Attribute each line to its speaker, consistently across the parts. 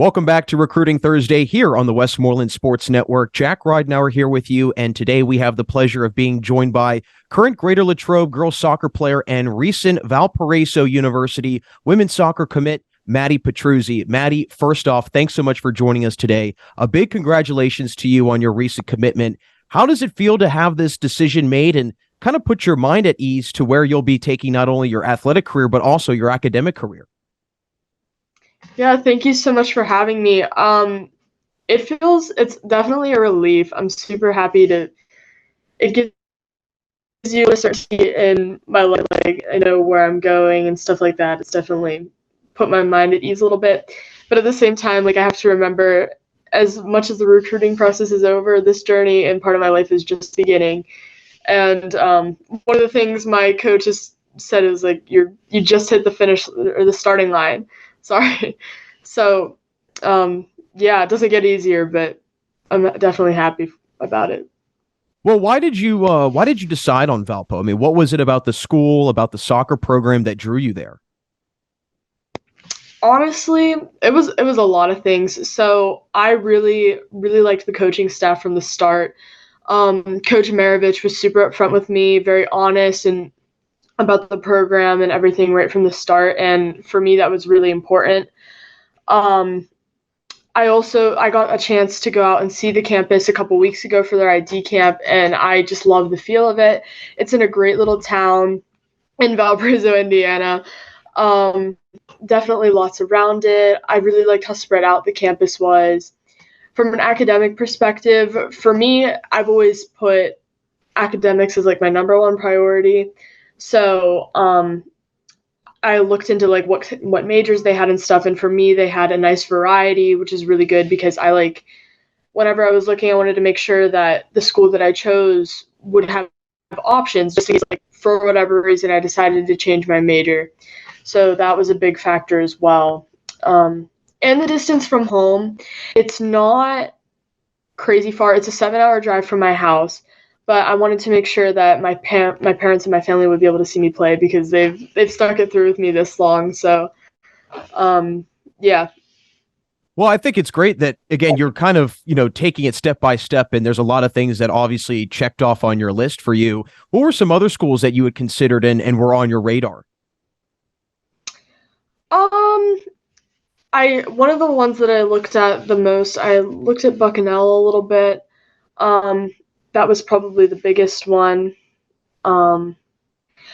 Speaker 1: Welcome back to Recruiting Thursday here on the Westmoreland Sports Network. Jack Ridenour here with you, and today we have the pleasure of being joined by current Greater Latrobe girls soccer player and recent Valparaiso University women's soccer commit, Maddy Petruzzi. Maddy, first off, thanks so much for joining us today. A big congratulations to you on your recent commitment. How does it feel to have this decision made and kind of put your mind at ease to where you'll be taking not only your athletic career, but also your academic career?
Speaker 2: Yeah, thank you so much for having me. It's definitely a relief. I'm super happy it gives you a certainty in my life. Like, I know where I'm going and stuff like that. It's definitely put my mind at ease a little bit. But at the same time, like, I have to remember, as much as the recruiting process is over, this journey and part of my life is just beginning. And one of the things my coach has said is, like, you just hit the finish or the starting line. Sorry. So, yeah, it doesn't get easier, but I'm definitely happy about it.
Speaker 1: Well, why did you decide on Valpo? I mean, what was it about the school, about the soccer program that drew you there?
Speaker 2: Honestly, it was a lot of things. So I really liked the coaching staff from the start. Coach Maravich was super upfront with me, very honest and about the program and everything right from the start. And for me, that was really important. Um, I got a chance to go out and see the campus a couple weeks ago for their ID camp, and I just love the feel of it. It's in a great little town in Valparaiso, Indiana. Um, Definitely lots around it. I really liked how spread out the campus was. From an academic perspective, for me, I've always put academics as like my number one priority. So I looked into like what majors they had and stuff, and for me, they had a nice variety, which is really good because I like whenever I was looking, I wanted to make sure that the school that I chose would have options, just in case, like, for whatever reason, I decided to change my major. So that was a big factor as well. And the distance from home, it's not crazy far. It's a 7-hour drive from my house, but I wanted to make sure that my parents and my family would be able to see me play because they've stuck it through with me this long. So, yeah.
Speaker 1: Well, I think it's great that, again, you're kind of, taking it step by step, and there's a lot of things that obviously checked off on your list for you. What were some other schools that you had considered and were on your radar?
Speaker 2: Um, I one of the ones that I looked at the most, I looked at Bucknell a little bit. Um, that was probably the biggest one. Um,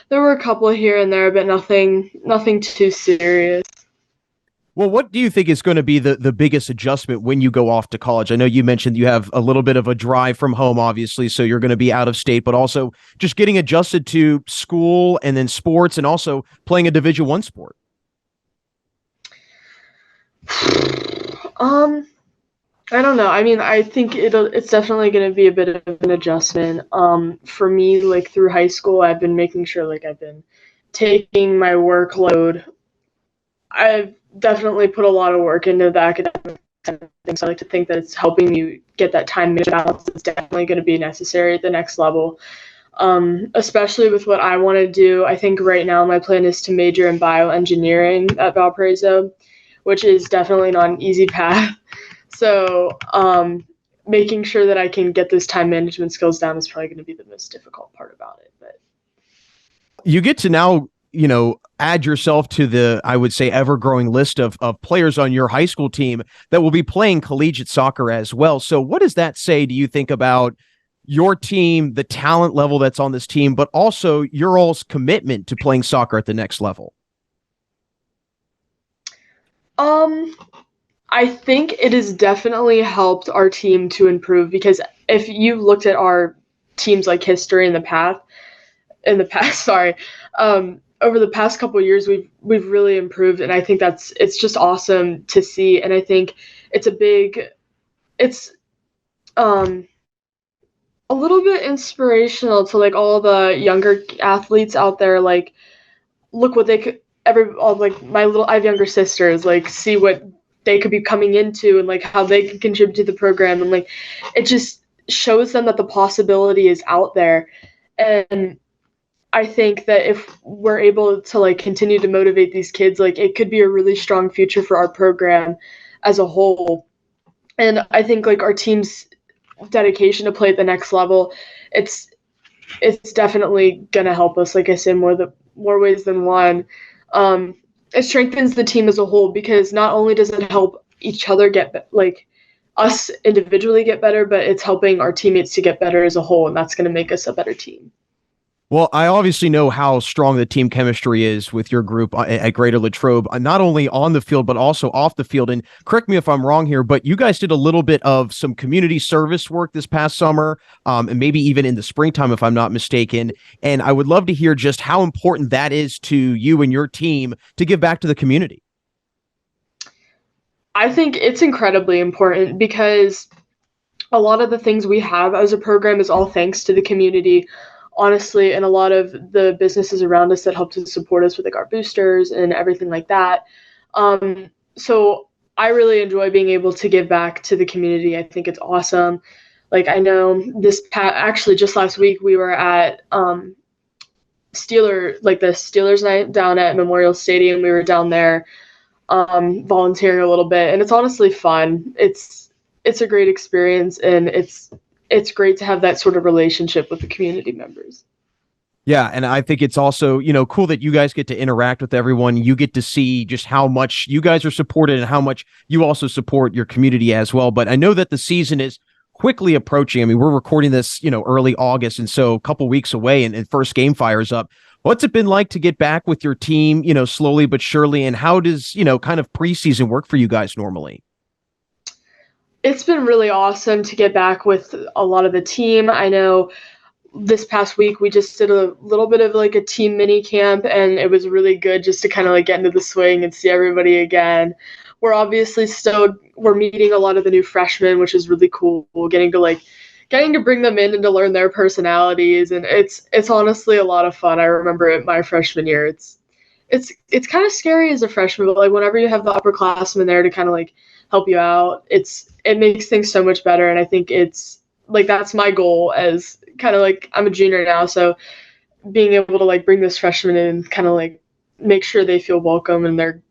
Speaker 2: there were a couple here and there, but nothing too serious.
Speaker 1: Well, what do you think is going to be the biggest adjustment when you go off to college? I know you mentioned you have a little bit of a drive from home, obviously, so you're going to be out of state, but also just getting adjusted to school and then sports and also playing a Division I sport.
Speaker 2: Um, I don't know. I mean, I think it's definitely going to be a bit of an adjustment. For me, like through high school, I've been making sure like I've been taking my workload. I've definitely put a lot of work into the academic side of things. I like to think that it's helping you get that time management balance. It's definitely going to be necessary at the next level. Especially with what I want to do. I think right now my plan is to major in bioengineering at Valparaiso, which is definitely not an easy path. So making sure that I can get those time management skills down is probably going to be the most difficult part about it. But
Speaker 1: You get to now, add yourself to the, I would say, ever growing list of players on your high school team that will be playing collegiate soccer as well. So what does that say, do you think, about your team, the talent level that's on this team, but also your all's commitment to playing soccer at the next level?
Speaker 2: um, I think it has definitely helped our team to improve because if you looked at our team's like history in the past, sorry, over the past couple of years, we've really improved, and I think it's just awesome to see, and I think it's it's um a little bit inspirational to like all the younger athletes out there. Like, look what they could all like I have younger sisters, like see what they could be coming into and like how they can contribute to the program, and like it just shows them that the possibility is out there. And I think that if we're able to like continue to motivate these kids, like it could be a really strong future for our program as a whole. And I think like our team's dedication to play at the next level, it's it's definitely gonna help us. Like I said, more ways than one. Um, it strengthens the team as a whole because not only does it help each other get like us individually get better, but it's helping our teammates to get better as a whole, and that's going to make us a better team.
Speaker 1: Well, I obviously know how strong the team chemistry is with your group at Greater Latrobe, not only on the field, but also off the field. And correct me if I'm wrong here, but you guys did a little bit of some community service work this past summer, and maybe even in the springtime, if I'm not mistaken. And I would love to hear just how important that is to you and your team to give back to the community.
Speaker 2: I think it's incredibly important because a lot of the things we have as a program is all thanks to the community, honestly, and a lot of the businesses around us that help to support us with like our boosters and everything like that. So I really enjoy being able to give back to the community. I think it's awesome. Like I know actually just last week we were at the Steelers night down at Memorial Stadium. We were down there volunteering a little bit, and it's honestly fun. It's a great experience, and it's great to have that sort of relationship with the community members.
Speaker 1: Yeah, and I think it's also, cool that you guys get to interact with everyone. You get to see just how much you guys are supported and how much you also support your community as well. But I know that the season is quickly approaching. I mean, we're recording this, early August, and so a couple weeks away, and first game fires up. What's it been like to get back with your team, slowly but surely, and how does, kind of preseason work for you guys normally?
Speaker 2: It's been really awesome to get back with a lot of the team. I know this past week we just did a little bit of like a team mini camp, and it was really good just to kind of like get into the swing and see everybody again. We're meeting a lot of the new freshmen, which is really cool. Getting to bring them in and to learn their personalities, and it's honestly a lot of fun. I remember it my freshman year. It's kind of scary as a freshman, but like whenever you have the upperclassmen there to kind of like help you out, it makes things so much better. And I think it's like that's my goal as kind of like I'm a junior now, so being able to like bring this freshman in and kind of like make sure they feel welcome and they're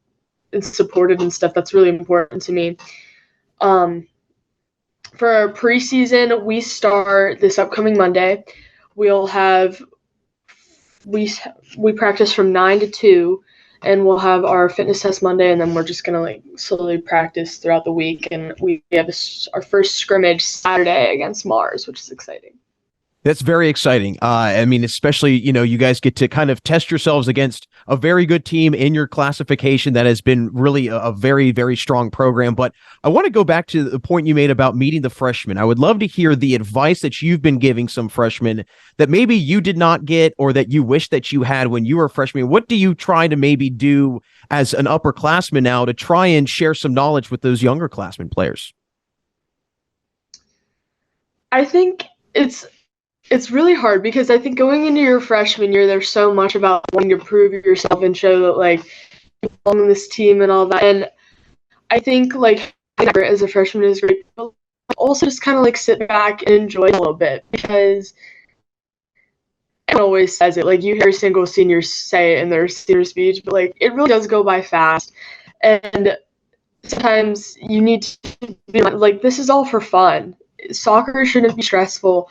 Speaker 2: supported and stuff, that's really important to me. For our preseason, we start this upcoming Monday. We'll have we practice from 9 to 2, and we'll have our fitness test Monday, and then we're just gonna like slowly practice throughout the week. And we have our first scrimmage Saturday against Mars, which is exciting.
Speaker 1: That's very exciting. I mean, especially, you guys get to kind of test yourselves against a very good team in your classification that has been really a very, very strong program. But I want to go back to the point you made about meeting the freshmen. I would love to hear the advice that you've been giving some freshmen that maybe you did not get or that you wish that you had when you were a freshman. What do you try to maybe do as an upperclassman now to try and share some knowledge with those younger classmen players?
Speaker 2: I think it's really hard because I think going into your freshman year, there's so much about wanting to prove yourself and show that like you belong on this team and all that. And I think like as a freshman is great, but also just kind of like sit back and enjoy it a little bit because everyone always says it. Like you hear single seniors say it in their senior speech, but like it really does go by fast. And sometimes you need to be like, this is all for fun. Soccer shouldn't be stressful.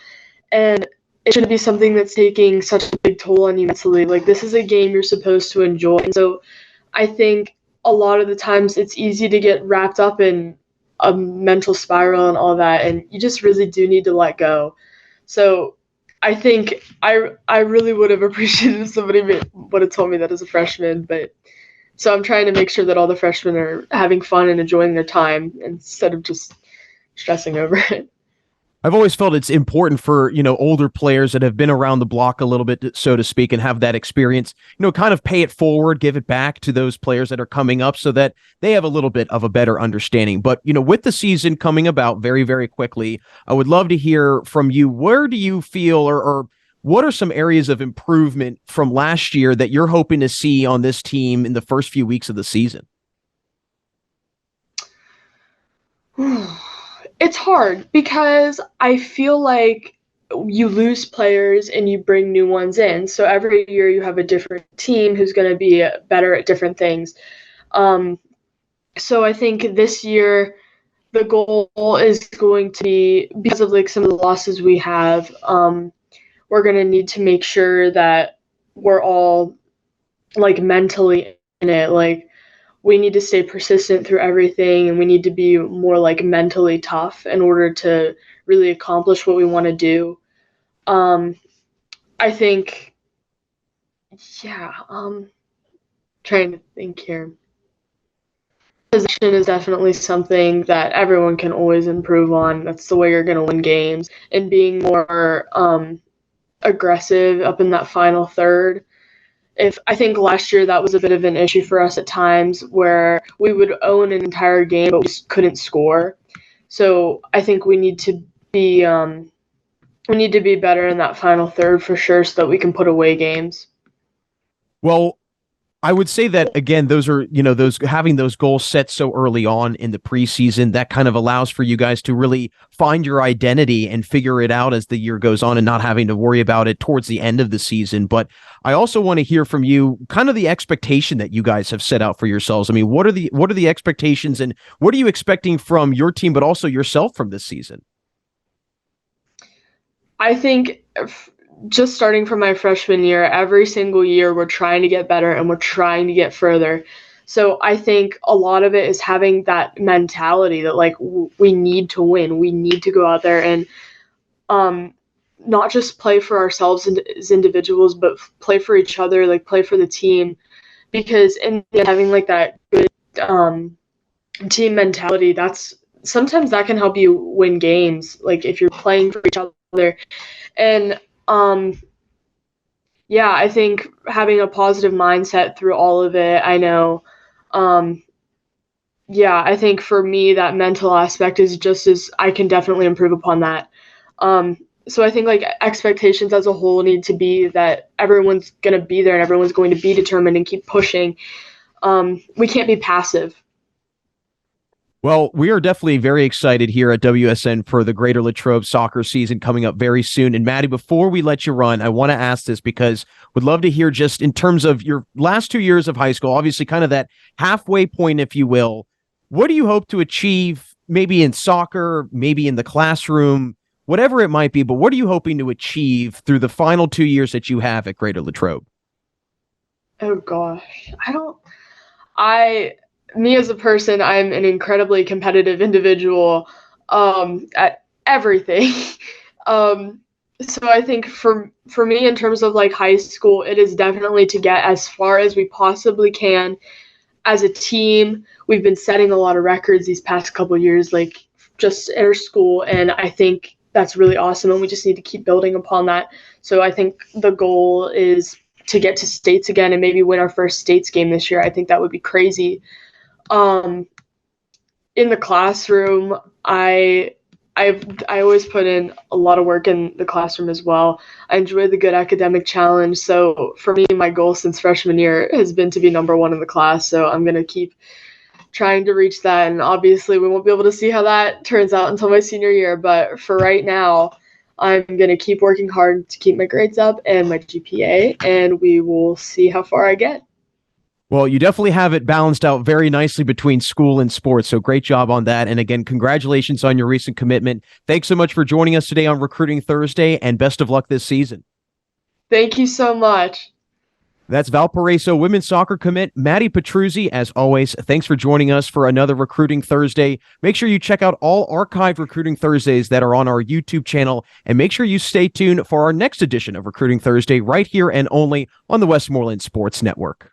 Speaker 2: And it shouldn't be something that's taking such a big toll on you mentally. Like, this is a game you're supposed to enjoy. And so I think a lot of the times it's easy to get wrapped up in a mental spiral and all that, and you just really do need to let go. So I think I really would have appreciated if somebody would have told me that as a freshman. But so I'm trying to make sure that all the freshmen are having fun and enjoying their time instead of just stressing over it.
Speaker 1: I've always felt it's important for, older players that have been around the block a little bit, so to speak, and have that experience, kind of pay it forward, give it back to those players that are coming up so that they have a little bit of a better understanding. But, with the season coming about very, very quickly, I would love to hear from you. Where do you feel or what are some areas of improvement from last year that you're hoping to see on this team in the first few weeks of the season?
Speaker 2: It's hard because I feel like you lose players and you bring new ones in. So every year you have a different team who's going to be better at different things. So I think this year the goal is going to be, because of like some of the losses we have, we're going to need to make sure that we're all like mentally in it. Like we need to stay persistent through everything, and we need to be more like mentally tough in order to really accomplish what we want to do. I think, yeah, trying to think here. Possession is definitely something that everyone can always improve on. That's the way you're going to win games. And being more aggressive up in that final third. I think last year that was a bit of an issue for us at times, where we would own an entire game but we just couldn't score. So I think we need to be better in that final third for sure, so that we can put away games.
Speaker 1: Well, I would say that again, those are, those having those goals set so early on in the preseason, that kind of allows for you guys to really find your identity and figure it out as the year goes on, and not having to worry about it towards the end of the season. But I also want to hear from you kind of the expectation that you guys have set out for yourselves. I mean, what are the expectations, and what are you expecting from your team, but also yourself from this season?
Speaker 2: I think just starting from my freshman year, every single year we're trying to get better and we're trying to get further. So I think a lot of it is having that mentality that like we need to win. We need to go out there and not just play for ourselves as individuals, but play for each other, like play for the team. Because having like that good team mentality, sometimes that can help you win games. Like if you're playing for each other. And yeah, I think having a positive mindset through all of it, I know. Yeah, I think for me, that mental aspect is just as I can definitely improve upon that. So I think like expectations as a whole need to be that everyone's going to be there and everyone's going to be determined and keep pushing. We can't be passive.
Speaker 1: Well, we are definitely very excited here at WSN for the Greater Latrobe soccer season coming up very soon. And Maddy, before we let you run, I want to ask this because would love to hear, just in terms of your last 2 years of high school, obviously kind of that halfway point, if you will. What do you hope to achieve, maybe in soccer, maybe in the classroom, whatever it might be, but what are you hoping to achieve through the final 2 years that you have at Greater Latrobe?
Speaker 2: Oh gosh, me as a person, I'm an incredibly competitive individual at everything. So I think for me, in terms of like high school, it is definitely to get as far as we possibly can as a team. We've been setting a lot of records these past couple of years, like just in our school, and I think that's really awesome, and we just need to keep building upon that. So I think the goal is to get to states again and maybe win our first states game this year. I think that would be crazy. In the classroom, I always put in a lot of work in the classroom as well. I enjoy the good academic challenge. So for me, my goal since freshman year has been to be number one in the class. So I'm going to keep trying to reach that. And obviously we won't be able to see how that turns out until my senior year. But for right now, I'm going to keep working hard to keep my grades up and my GPA, and we will see how far I get.
Speaker 1: Well, you definitely have it balanced out very nicely between school and sports. So great job on that. And again, congratulations on your recent commitment. Thanks so much for joining us today on Recruiting Thursday, and best of luck this season.
Speaker 2: Thank you so much.
Speaker 1: That's Valparaiso women's soccer commit Maddy Petruzzi. As always, thanks for joining us for another Recruiting Thursday. Make sure you check out all archived Recruiting Thursdays that are on our YouTube channel, and make sure you stay tuned for our next edition of Recruiting Thursday right here and only on the Westmoreland Sports Network.